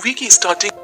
Movie की starting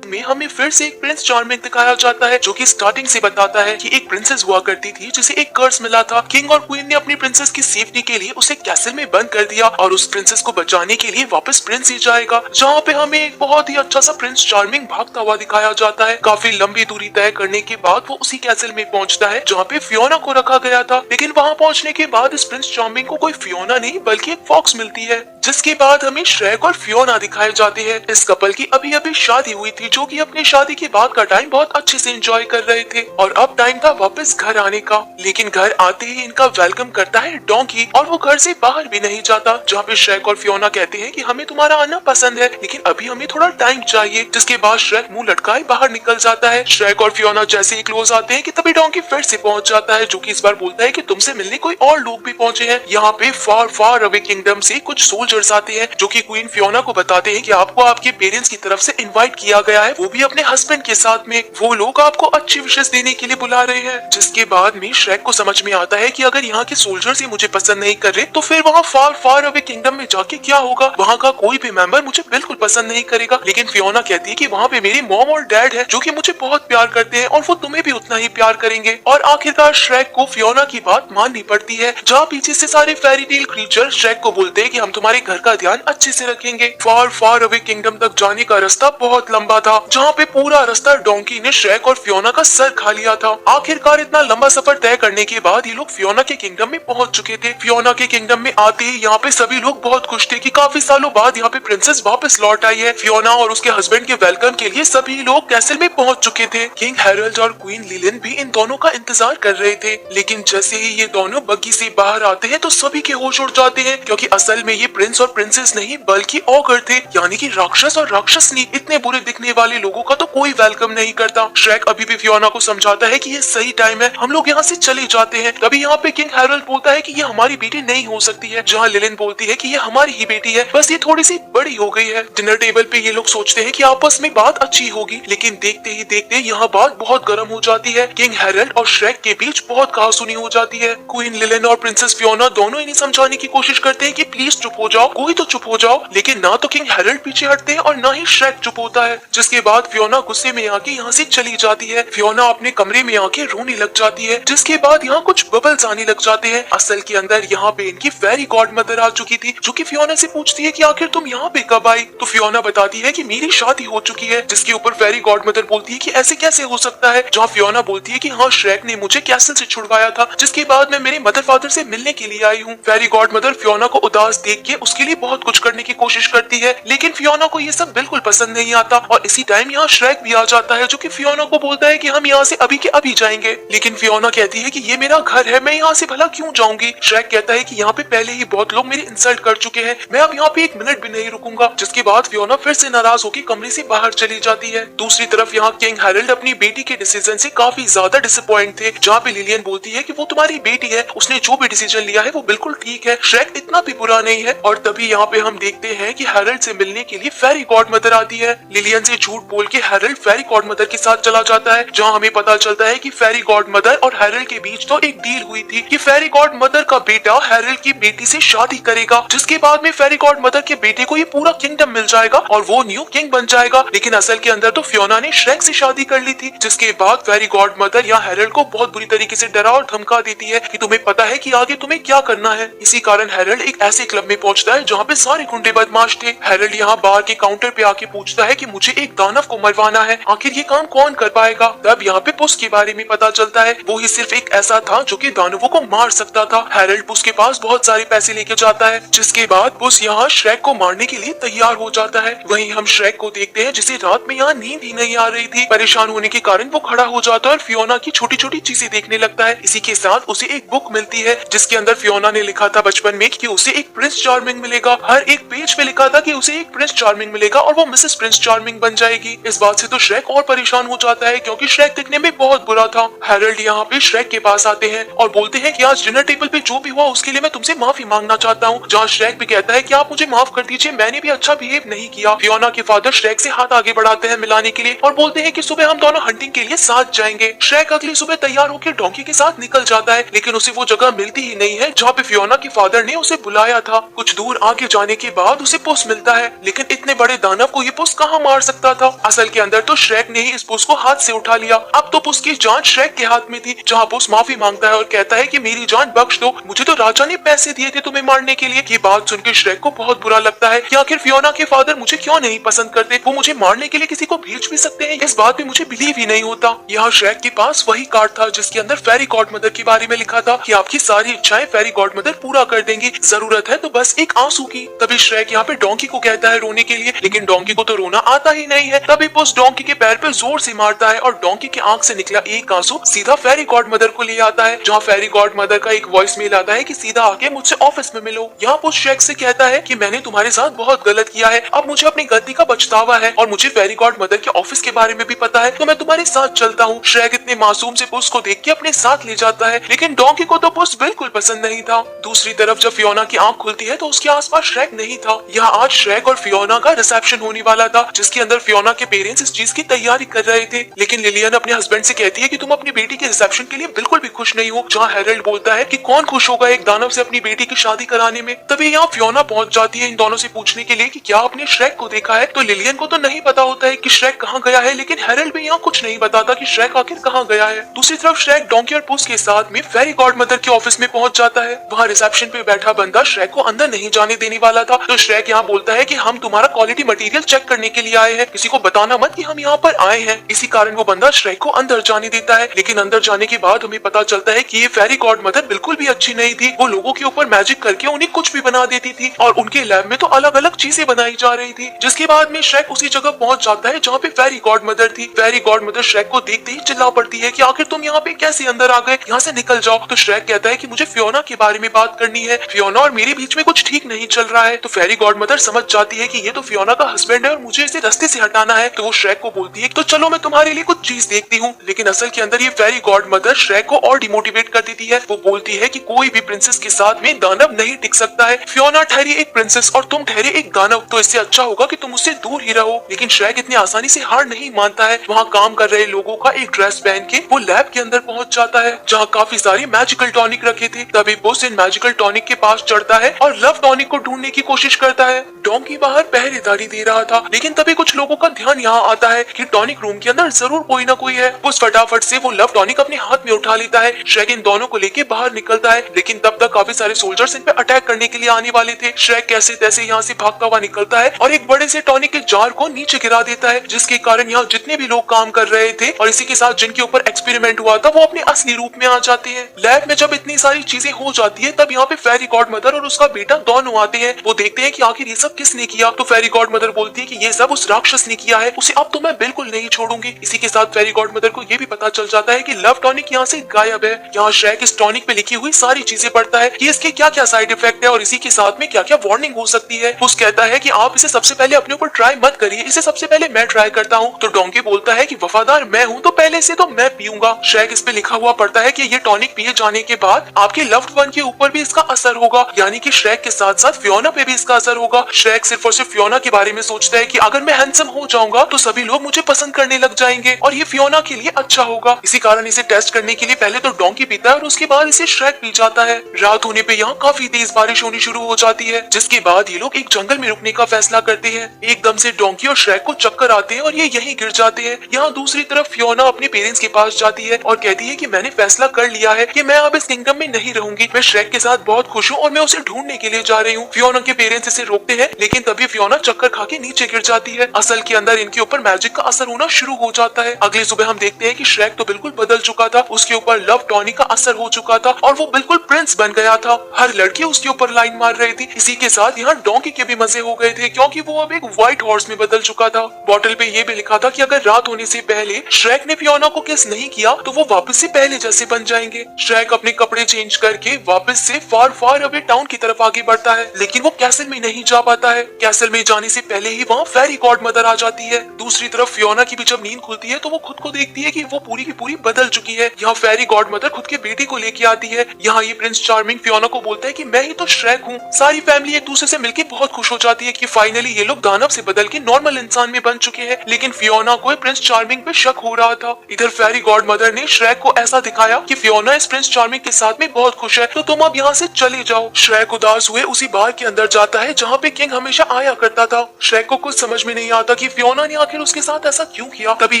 में हमें फिर से एक प्रिंस चार्मिंग दिखाया जाता है, जो कि स्टार्टिंग से बताता है कि एक प्रिंसेस हुआ करती थी जिसे एक कर्स मिला था। किंग और क्वीन ने अपनी प्रिंसेस की सेफ्टी के लिए उसे कैसल में बंद कर दिया और उस प्रिंसेस को बचाने के लिए वापस प्रिंस ही जाएगा, जहाँ पे हमें एक बहुत ही अच्छा सा प्रिंस चार्मिंग भागता हुआ दिखाया जाता है। काफी लंबी दूरी तय करने के बाद वो उसी कैसल में पहुंचता है जहाँ पे फियोना को रखा गया था, लेकिन वहाँ पहुंचने के बाद इस प्रिंस चार्मिंग को कोई फियोना नहीं बल्कि एक फॉक्स मिलती है, जिसके बाद हमें श्रेक और फियोना दिखाए जाते हैं। इस कपल की अभी अभी शादी हुई थी, जो कि अपनी शादी के बाद का टाइम बहुत अच्छे से एंजॉय कर रहे थे और अब टाइम था वापस घर आने का। लेकिन घर आते ही इनका वेलकम करता है डोंकी और वो घर से बाहर भी नहीं जाता, जहाँ पे श्रेक और फियोना कहते हैं कि हमें तुम्हारा आना पसंद है लेकिन अभी हमें थोड़ा टाइम चाहिए। जिसके बाद श्रेक मुंह लटकाए बाहर निकल जाता है। श्रेक और फियोना जैसे ही क्लोज आते हैं कि तभी डोंकी फिर से पहुंच जाता है, जो कि इस बार बोलता है कि तुमसे मिलने कोई और लोग भी पहुंचे हैं। यहाँ पे फार फार अवे किंगडम से कुछ सोल्जर्स आते हैं, जो कि क्वीन फियोना को बताते हैं कि आपको आपके पेरेंट्स की तरफ से इनवाइट किया गया है, वो भी अपने हस्बैंड के साथ में। वो लोग आपको अच्छी विशेष देने के लिए बुला रहे हैं। जिसके बाद में श्रेक को समझ में आता है कि अगर यहाँ के सोल्जर्स ही मुझे पसंद नहीं कर रहे तो फिर वहाँ फार फार अवे किंगडम में जाके क्या होगा, वहाँ का कोई भी मेंबर मुझे बिल्कुल पसंद नहीं करेगा। लेकिन फियोना कहती है कि वहाँ पे मेरी मॉम और डैड है, जो कि मुझे बहुत प्यार करते हैं और वो तुम्हें भी उतना ही प्यार करेंगे। और आखिरकार श्रेक को फियोना की बात माननी पड़ती है, जहाँ पीछे से सारे फेरी टेल क्रीचर श्रेक को बोलते हैं कि हम तुम्हारे घर का ध्यान अच्छे से रखेंगे। फार फार अवे किंगडम तक जाने का रास्ता बहुत लंबा था, जहाँ पे पूरा रास्ता डोंकी ने श्रेक और फियोना का सर खा लिया था। आखिरकार इतना लंबा सफर तय करने के बाद ये लोग फियोना के किंगडम में पहुंच चुके थे। फियोना के किंगडम में आते ही यहाँ पे सभी लोग बहुत खुश थे कि काफी सालों बाद यहाँ पे प्रिंसेस वापस लौट आई है। फियोना और उसके हस्बैंड के वेलकम के लिए सभी लोग कैसल में पहुंच चुके थे। किंग हैरोल्ड और क्वीन लिलियन भी इन दोनों का इंतजार कर रहे थे, लेकिन जैसे ही ये दोनों बग्गी से बाहर आते हैं तो सभी के होश उड़ जाते हैं, क्योंकि असल में ये प्रिंस और प्रिंसेस नहीं बल्कि ऑगर थे, यानी कि राक्षस और राक्षसनी। इतने बुरे दिखने वाले लोगों का तो कोई वेलकम नहीं करता। श्रेक अभी भी फियोना को समझाता है कि ये सही टाइम है, हम लोग यहाँ से चले जाते हैं। तभी यहाँ पे किंग हैरोल्ड बोलता है कि ये हमारी बेटी नहीं हो सकती है, जहाँ लिलियन बोलती है कि ये हमारी ही बेटी है, बस ये थोड़ी सी बड़ी हो गई है। डिनर टेबल पे ये लोग सोचते हैं कि आपस में बात अच्छी होगी, लेकिन देखते ही देखते यहाँ बात बहुत गर्म हो जाती है। किंग हैरोल्ड और श्रेक के बीच बहुत कहासुनी हो जाती है। क्वीन लिलियन और प्रिंसेस फियोना दोनों इन्हें समझाने की कोशिश करते हैं कि प्लीज चुप हो जाओ, कोई तो चुप हो जाओ, लेकिन ना तो किंग हैरोल्ड पीछे हटते हैं और ना ही श्रेक चुप होता है। जिसके बाद फियोना गुस्से में आके यहाँ से चली जाती है। फियोना अपने कमरे में आके रोने लग जाती है, जिसके बाद यहाँ कुछ बबल्स आने लग जाते हैं। असल के अंदर यहाँ पे इनकी फेरी गॉड मदर आ चुकी थी, जो कि फियोना से पूछती है कि आखिर तुम यहाँ पे कब आई। तो फियोना बताती है कि मेरी शादी हो चुकी है, जिसके ऊपर फेरी गॉड मदर बोलती है कि ऐसे कैसे हो सकता है, जहाँ फियोना बोलती है कि हाँ श्रेक ने मुझे कैसल से छुड़वाया था, जिसके बाद मैं मेरे मदर फादर से मिलने के लिए आई हूँ। फेरी गॉड मदर फियोना को उदास देख के उसके लिए बहुत कुछ करने की कोशिश करती है, लेकिन फियोना को ये सब बिल्कुल पसंद नहीं आता। और इसी टाइम यहाँ श्रेक भी आ जाता है, जो कि फियोना को बोलता है कि हम यहाँ से अभी के अभी जाएंगे। लेकिन फियोना कहती है कि ये मेरा घर है, मैं यहाँ से भला क्यों जाऊंगी। श्रेक कहता है कि यहाँ पे पहले ही बहुत लोग मेरी इंसल्ट कर चुके हैं, मैं अब यहाँ पे एक मिनट भी नहीं रुकूंगा। जिसके बाद फियोना फिर से नाराज होकर कमरे से बाहर चली जाती है। दूसरी तरफ यहाँ किंग हैरोल्ड अपनी बेटी के डिसीजन से काफी ज्यादा डिसअपॉइंट थे, जहाँ पे लिलियन बोलती है कि वो तुम्हारी बेटी है, उसने जो भी डिसीजन लिया है वो बिल्कुल ठीक है, श्रेक इतना भी बुरा नहीं है। और तभी यहाँ पे हम देखते हैं कि हैरोल्ड से मिलने के लिए फेरी गॉड मदर आती है। लिलियन से झूठ बोल के हैरोल्ड फेरी गॉड मदर के साथ चला जाता है, जहाँ हमें पता चलता है कि फेरी गॉड मदर और हैरोल्ड के बीच तो एक डील हुई थी कि फेरी गॉड मदर का बेटा हैरोल्ड की बेटी से शादी करेगा, जिसके बाद में फेरी गॉड मदर के बेटे को ये पूरा किंगडम मिल जाएगा और वो न्यू किंग बन जाएगा। लेकिन असल के अंदर तो फियोना ने श्रेक से शादी कर ली थी। जिसके बाद फेरी गॉड मदर या हैरोल्ड को बहुत बुरी तरीके से डरा और धमका देती है कि तुम्हें पता है कि आगे तुम्हें क्या करना है। इसी कारण हैरोल्ड एक ऐसे क्लब में पहुंचता है जहाँ पे सारे गुंडे बदमाश थे। हैरोल्ड यहाँ बार के काउंटर पे आके पूछता है कि मुझे एक दानव को मरवाना है, आखिर ये काम कौन कर पाएगा। तब यहाँ पे पुस के बारे में पता चलता है, वो ही सिर्फ एक ऐसा था जो कि दानवों को मार सकता था। हैरोल्ड पुस के पास बहुत सारे पैसे लेके जाता है, जिसके बाद पुस यहाँ श्रेक को मारने के लिए तैयार हो जाता है। वहीं हम श्रेक को देखते हैं, जिसे रात में यहाँ नींद ही नहीं आ रही थी। परेशान होने के कारण वो खड़ा हो जाता है और फियोना की छोटी छोटी चीजें देखने लगता है। इसी के साथ उसे एक बुक मिलती है, जिसके अंदर फियोना ने लिखा था बचपन में कि उसे एक प्रिंस चार्मिंग मिलेगा। हर एक पेज पे लिखा था कि उसे एक प्रिंस चार्मिंग मिलेगा और वो मिसेस प्रिंस चार्मिंग बन जाएगी। जाएगी। इस बात से तो श्रेक और परेशान हो जाता है क्योंकि श्रेक दिखने में बहुत बुरा था। हैरोल्ड यहाँ पे श्रेक के पास आते हैं और बोलते हैं कि आज डिनर टेबल पे जो भी हुआ उसके लिए मैं तुमसे माफी मांगना चाहता हूँ। जहाँ श्रेक भी कहता है कि आप मुझे माफ कर दीजिए, मैंने भी अच्छा बिहेव नहीं किया। फियोना के फादर श्रेक से हाथ आगे बढ़ाते हैं मिलाने के लिए और बोलते हैं कि सुबह हम दोनों हंटिंग के लिए साथ जाएंगे। श्रेक अगली सुबह तैयार होकर डोंकी के साथ निकल जाता है, लेकिन उसे वो जगह मिलती ही नहीं है जहाँ पे फियोना के फादर ने उसे बुलाया था। कुछ दूर आगे जाने के बाद उसे पुस मिलता है, लेकिन इतने बड़े दानव को ये पुस कहाँ मार सकता था। असल के अंदर तो श्रेक ने ही इस पुस को हाथ से उठा लिया। अब तो पुस की जान श्रेक के हाथ में थी, जहाँ पुस माफी मांगता है और कहता है कि मेरी जान बख्श दो, मुझे तो राजा ने पैसे दिए थे तुम्हें मारने के लिए। ये बात सुनकर श्रेक को बहुत बुरा लगता है कि आखिर फियोना के फादर मुझे क्यों नहीं पसंद करते, वो मुझे मारने के लिए किसी को भेज भी सकते हैं। इस बात पे मुझे बिलीव ही नहीं होता। यहाँ श्रेक के पास वही कार्ड था जिसके अंदर फेरी गॉडमदर के बारे में लिखा था कि आपकी सारी इच्छाएं फेरी गॉडमदर पूरा कर देंगी, जरूरत है तो बस एक आंसू की। तभी श्रेक यहाँ पे डोंकी को कहता है रोने के लिए, लेकिन डोंकी को तो रोना आता ही नहीं है। तभी पुस डोंकी के पैर पे जोर से मारता है और डोंकी की आंख से निकला एक आंसू सीधा फेरी गॉडमदर को ले आता है, जहाँ फेरी गॉडमदर का एक वॉइस मेल आता है कि सीधा आके मुझसे ऑफिस में मिलो। यहाँ पुस श्रेक से कहता है कि मैंने तुम्हारे साथ बहुत गलत किया है, अब मुझे अपनी गलती का पछतावा है और मुझे फेरी गॉडमदर के ऑफिस के बारे में भी पता है, तो मैं तुम्हारे साथ चलता हूँ। श्रेक इतने मासूम से पुस को देख के अपने साथ ले जाता है, लेकिन डोंकी को तो पुस बिल्कुल पसंद नहीं था। दूसरी तरफ जब फियोना की आंख खुलती है तो उसके आसपास श्रेक नहीं था। यहाँ आज श्रेक और फियोना का रिसेप्शन होने वाला था, जिसके अंदर फियोना के पेरेंट्स इस चीज की तैयारी कर रहे थे, लेकिन लिलियन अपने हस्बैंड से कहती है कि तुम अपनी बेटी के रिसेप्शन के लिए बिल्कुल भी खुश नहीं हो। जहाँ हैरोल्ड बोलता है कि कौन खुश होगा एक दानव से अपनी बेटी की शादी कराने में। तभी यहाँ फियोना पहुंच जाती है इन दोनों से पूछने के लिए कि क्या आपने श्रेक को देखा है। तो लिलियन को तो नहीं पता होता है कि श्रेक कहाँ गया है, लेकिन हैरोल्ड भी यहाँ कुछ नहीं बताता कि श्रेक आखिर कहाँ गया है। दूसरी तरफ श्रेक डोंकी और पुस के साथ में फेरी गॉडमदर के ऑफिस में पहुंच जाता है। वहाँ रिसेप्शन पे बैठा बंदा श्रेक को अंदर नहीं जाने देने वाला था, तो श्रेक यहाँ बोलता है कि हम तुम्हारा क्वालिटी मटेरियल चेक करने के लिए आए हैं, किसी को बताना मत कि हम यहाँ पर आए हैं। इसी कारण वो बंदा श्रेक को अंदर जाने देता है, लेकिन अंदर जाने के बाद हमें पता चलता है कि ये फेरी गॉडमदर बिल्कुल भी अच्छी नहीं थी। वो लोगों के ऊपर मैजिक करके उन्हें कुछ भी बना देती थी और उनके लैब में तो अलग अलग चीजें बनाई जा रही थी। जिसके बाद में श्रेक उसी जगह पहुंच जाता है जहाँ पे फेरी गॉडमदर थी। फेरी गॉडमदर श्रेक को देखते ही चिल्ला पड़ती है कि आखिर तुम यहाँ पे कैसे अंदर आ गए, यहाँ से निकल जाओ। तो श्रेक कहता है कि मुझे फियोना के बारे में बात करनी है, फियोना और मेरे बीच में कुछ ठीक नहीं चल रहा है। तो फेरी गॉडमदर समझ जाती है कि ये तो फियोना का हस्बैंड है और मुझे इसे रास्ते से हटाना है। तो वो श्रेक को बोलती है तो चलो मैं तुम्हारे लिए कुछ चीज देखती हूँ, लेकिन असल के अंदर ये फेरी गॉडमदर श्रेक को और डिमोटिवेट कर देती है। वो बोलती है कि कोई भी प्रिंसेस के साथ में दानव नहीं टिक सकता है। फियोना ठहरी एक प्रिंसेस और तुम ठहरे एक दानव, तो इससे अच्छा होगा कि तुम उससे दूर ही रहो। लेकिन श्रेक इतनी आसानी से हार नहीं मानता है। वहाँ काम कर रहे लोगों का एक ड्रेस पहन के वो लैब के अंदर पहुंच जाता है, जहाँ काफी सारी मैजिकल टॉनिक रखे थे। तभी पुस इन मैजिकल टॉनिक के पास चढ़ता है और लव टॉनिक को ढूंढने की कोशिश करता है। डोंकी बाहर पहरेदारी दे रहा था, लेकिन तभी कुछ लोगों का ध्यान यहाँ आता है कि टॉनिक रूम के अंदर जरूर कोई ना कोई है। पुस फटाफट से वो लव टॉनिक अपने हाथ में उठा लेता है। श्रेक इन दोनों को लेके बाहर निकलता है, लेकिन तब तक काफी सारे सोल्जर्स इन पे अटैक करने के लिए आने वाले थे। श्रेक कैसे तैसे यहाँ से भागता हुआ निकलता है और एक बड़े से टॉनिक के जार को नीचे गिरा देता है, जिसके कारण यहाँ जितने भी लोग काम कर रहे थे और इसी के साथ जिनके ऊपर एक्सपेरिमेंट हुआ था वो अपने असली रूप में आ जाते हैं। लैब में जब इतनी सारी चीजें हो जाती है तब यहाँ पे फेरी गॉडमदर और उसका बेटा दोनों आते हैं। वो देखते हैं कि आखिर ये सब किसने किया। तो फेरी गॉडमदर बोलती है कि ये सब उस राक्षस ने किया है, उसे अब तो मैं बिल्कुल नहीं छोड़ूंगी। इसी के साथ फेरी गॉडमदर को ये भी पता चल जाता है कि लव टॉनिक यहाँ से गायब है। यहाँ श्रेक इस टॉनिक पे लिखी हुई सारी चीजें पढ़ता है कि इसके क्या क्या साइड इफेक्ट है और इसी के साथ में क्या क्या वार्निंग हो सकती है। उस कहता है कि आप इसे सबसे पहले अपने ऊपर ट्राई मत करिए, इसे सबसे पहले मैं ट्राई करता हूँ। तो डोंकी बोलता है कि वफादार मैं हूँ तो पहले से तो मैं पीऊंगा। श्रेक इस पे लिखा हुआ पड़ता है कि ये टॉनिक पिए जाने के बाद आपके लव्ड वन के ऊपर भी इसका असर होगा, यानी कि श्रेक के साथ साथ फियोना पे भी इसका असर होगा। श्रेक सिर्फ और सिर्फ फियोना के बारे में सोचता है कि अगर मैं हैंडसम हो जाऊंगा तो सभी लोग मुझे पसंद करने लग जाएंगे और ये फियोना के लिए अच्छा होगा। इसी कारण इसे टेस्ट करने के लिए पहले तो डोंकी पीता है और उसके बाद इसे श्रेक पी जाता है। रात होने पे यहाँ काफी तेज बारिश होनी शुरू हो जाती है, जिसके बाद ये लोग एक जंगल में रुकने का फैसला करते हैं। एकदम से डोंकी और श्रेक को चक्कर आते हैं और ये यहीं गिर जाते हैं। यहाँ दूसरी तरफ फियोना अपने पेरेंट्स के पास जाती है और कहती है कि मैंने फैसला कर लिया है कि मैं अब इस किंगडम में नहीं रहूंगी, मैं श्रेक के साथ बहुत खुश हूँ और मैं उसे ढूंढने के लिए जा रही हूँ। फियोना के पेरेंट्स इसे रोकते हैं, लेकिन तभी फियोना चक्कर खा के नीचे गिर जाती है। असल के अंदर इनके ऊपर मैजिक का असर होना शुरू हो जाता है। अगली सुबह हम देखते हैं कि श्रेक तो बिल्कुल बदल चुका था, उसके ऊपर लव टॉनिक का असर हो चुका था और वो बिल्कुल प्रिंस बन गया था। हर लड़की उसके ऊपर लाइन मार रही थी। इसी के साथ यहाँ डोंकी के भी मजे हो गए थे, क्योंकि वो अब एक व्हाइट हॉर्स में बदल चुका था। बॉटल पे ये भी लिखा था कि अगर रात होने से पहले श्रेक ने फियोना को किस नहीं किया तो वो वापस से पहले जैसे बन जाएंगे। श्रेक अपने कपड़े चेंज करके वापस से फार फार अवे टाउन की तरफ आगे बढ़ता है, लेकिन वो कैसल में नहीं जा पाता है। कैसल में जाने से पहले ही वहाँ फेरी गॉडमदर आ जाती है। दूसरी तरफ फियोना की भी जब नींद खुलती है तो वो खुद को देखती है कि वो पूरी की पूरी बदल चुकी है। यहाँ फेरी गॉड मदर खुद के बेटे को लेके आती है। यहाँ ये प्रिंस चार्मिंग फियोना को बोलता है कि मैं ही तो श्रेक हूँ। सारी फैमिली एक दूसरे से मिलकर बहुत खुश हो जाती है कि फाइनली ये लोग दानव से बदल के नॉर्मल इंसान में बन चुके हैं। लेकिन फियोना को प्रिंस चार्मिंग पे शक हो रहा था। इधर फेरी गॉड मदर ने श्रेक को ऐसा दिखाया कि फियोना इस प्रिंस चार्मिंग के साथ में बहुत खुश है, तो तुम अब यहाँ से चले जाओ। श्रेक उदास हुए उसी बार के अंदर जाता है जहाँ पे किंग हमेशा आया करता था। श्रेक को कुछ समझ में नहीं आता कि फियोना ने आखिर उसके साथ ऐसा क्यों किया। तभी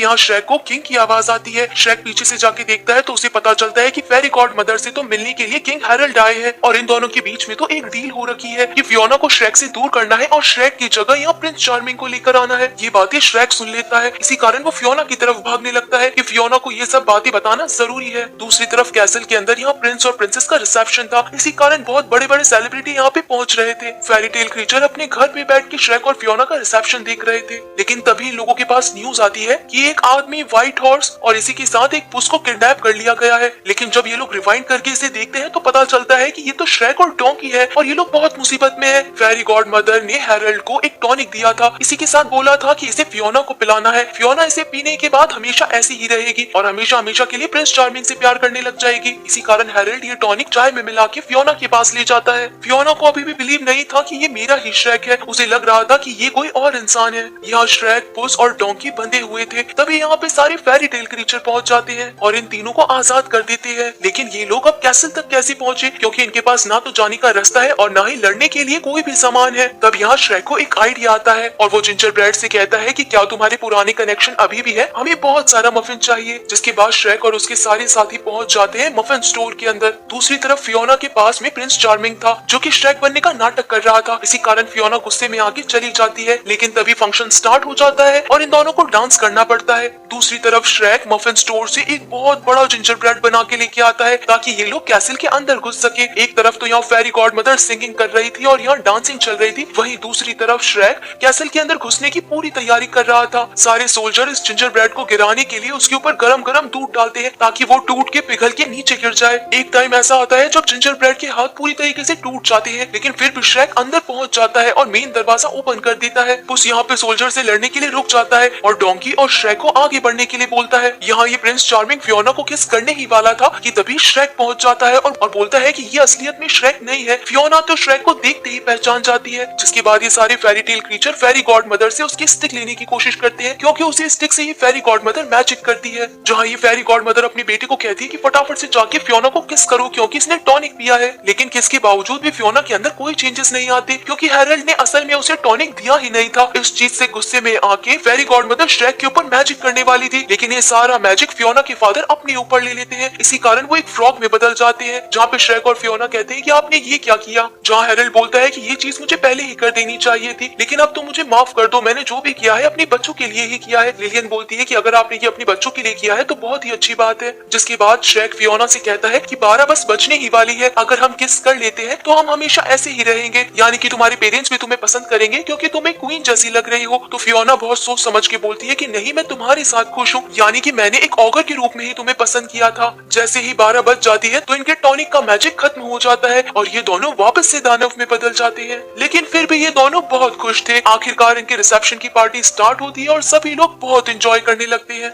यहाँ श्रेक को किंग की आवाज आती है। श्रेक पीछे से जाके देखता है तो उसे पता चलता है कि फेरी गॉड मदर से तो मिलने के लिए किंग हेरल्ड आए हैं और इन दोनों के बीच में तो एक डील हो रखी है कि फियोना को श्रेक से दूर करना है और श्रेक की जगह यहाँ प्रिंस चार्मिंग को लेकर आना है। ये बातें श्रेक सुन लेता है, इसी कारण वो फियोना की तरफ भागने लगता है कि फियोना को ये सब बातें बताना जरूरी है। दूसरी तरफ कैसल के अंदर यहाँ प्रिंस और प्रिंसेस का रिसेप्शन था, इसी कारण बहुत बड़े बड़े सेलिब्रिटी यहाँ पे पहुंच रहे थे। फेरी टेल क्रीचर अपने घर पे बैठ के श्रेक और फियोना का रिसेप्शन देख रहे थे। लेकिन तभी लोगों के पास न्यूज आती है कि एक आदमी व्हाइट हॉर्स और इसी के साथ एक पुस को किडनैप कर लिया गया है। लेकिन जब ये लोग रिवाइंड करके इसे देखते हैं तो पता चलता है कि ये तो श्रेक और डोंकी है और ये लोग बहुत मुसीबत में है। फेरी गॉड मदर ने हेरल्ड को एक टॉनिक दिया था, इसी के साथ बोला था कि इसे फियोना को पिलाना है। फियोना इसे पीने के बाद हमेशा ऐसी ही रहेगी और हमेशा हमेशा के लिए प्रिंस चार्मिंग से प्यार करने लग जाएगी। इसी कारण हेरल्ड ये टॉनिक चाय में मिला के फियोना के पास ले जाता है। फियोना को अभी भी बिलीव नहीं था कि ये मेरा ही श्रेक है, उसे लग रहा था कि ये कोई और इंसान है। यहाँ श्रेक, पुस और डोंकी बंधे हुए थे। तभी यहाँ पे सारे फेरी टेल क्रीचर पहुंच जाते हैं और इन तीनों को आजाद कर देते हैं। लेकिन ये लोग अब कैसल तक कैसे पहुंचे, क्योंकि इनके पास ना तो जाने का रास्ता है और ना ही लड़ने के लिए कोई भी सामान है। तब यहाँ श्रेक को एक आइडिया आता है और वो जिंजर ब्रेड से कहता है कि क्या तुम्हारे पुराने कनेक्शन अभी भी है, हमें बहुत सारा मफिन चाहिए। जिसके बाद श्रेक और उसके सारे साथी पहुंच जाते हैं मफिन स्टोर के अंदर। दूसरी तरफ फियोना के पास में प्रिंस चार्मिंग था जो कि श्रेक बनने का नाटक कर रहा था। इसी कारण फियोना गुस्से में आगे चली जाती है। लेकिन तभी फंक्शन स्टार्ट हो जाता है और इन दोनों को डांस करना पड़ता है। दूसरी तरफ श्रेक मफिन स्टोर से एक बहुत बड़ा जिंजर ब्रेड बना के लेके आता है ताकि ये लोग कैसल के अंदर घुस सके। एक तरफ तो यहाँ फेरी गॉड मदर सिंगिंग कर रही थी और यहाँ डांसिंग चल रही थी, वहीं दूसरी तरफ श्रेक कैसल के अंदर घुसने की पूरी तैयारी कर रहा था। सारे सोल्जर इस जिंजर ब्रेड को गिराने के लिए उसके ऊपर गरम गरम दूध डालते हैं ताकि वो टूट के पिघल के नीचे गिर जाए। एक टाइम ऐसा आता है जब जिंजर ब्रेड के हाथ पूरी तरीके से टूट जाते हैं, लेकिन फिर भी श्रेक अंदर पहुंच जाता है और मेन दरवाजा ओपन कर देता है। पुस यहाँ पे सोल्जर से लड़ने के लिए रुक जाता है और डोंकी और श्रेक को आगे बढ़ने के लिए बोलता है। यहाँ ये प्रिंस चार्मिंग फियोना को किस करने ही वाला था कि तभी श्रेक पहुंच जाता है और बोलता है कि ये असलियत में श्रेक नहीं है। फियोना तो श्रेक को देखते ही पहचान जाती है। जिसके बाद ये सारे फेरी टेल क्रीचर फेरी गॉड मदर से उसकी स्टिक लेने की कोशिश करते हैं, क्योंकि उसी स्टिक से ये फेरी गॉड मदर मैजिक करती है। जहाँ ये फेरी गॉड मदर अपने बेटे को कहती है कि फटाफट से जाके फियोना को किस करो क्योंकि इसने टॉनिक पिया है। लेकिन किस के बावजूद भी फियोना के अंदर कोई चेंजेस नहीं आते, क्योंकि हेरल्ड ने असल में उसे टॉनिक दिया ही नहीं था। इस चीज से गुस्से में आके फेरी गॉड मदर श्रेक के ऊपर मैजिक करने वाली थी, लेकिन ये सारा मैजिक फियोना के फादर अपने ऊपर ले लेते हैं। इसी कारण वो एक फ्रॉग में बदल जाते हैं। जहाँ पे श्रेक और फियोना कहते हैं कि आपने ये क्या किया। जहाँ हेरल्ड बोलता है कि ये चीज मुझे पहले ही कर देनी चाहिए थी, लेकिन अब तो मुझे माफ कर दो, मैंने जो भी किया है अपने बच्चों के लिए ही किया है। लिलियन बोलती है कि अगर आपने ये अपने बच्चों के लिए किया है तो बहुत ही अच्छी बात है। जिसके बाद श्रेक फियोना से कहता है कि 12 बस बचने ही वाली है, अगर हम किस कर लेते हैं तो हम हमेशा ऐसे ही रहेंगे, यानी कि तुम्हारे पेरेंट्स भी तुम्हें पसंद करेंगे क्योंकि तुम एक क्वीन जैसी लग रही हो। तो फियोना बहुत सोच समझ के बोलती है कि नहीं, मैं तुम्हारे साथ खुश हूँ, यानी कि मैंने एक ऑगर के रूप में ही तुम्हें पसंद किया था। जैसे ही 12 बज जाती है तो इनके टॉनिक का मैजिक खत्म हो जाता है और ये दोनों वापस से दानव में बदल जाते हैं। लेकिन फिर भी ये दोनों बहुत खुश थे। आखिरकार इनके रिसेप्शन की पार्टी स्टार्ट होती है और सभी लोग बहुत एंजॉय करने लगते हैं।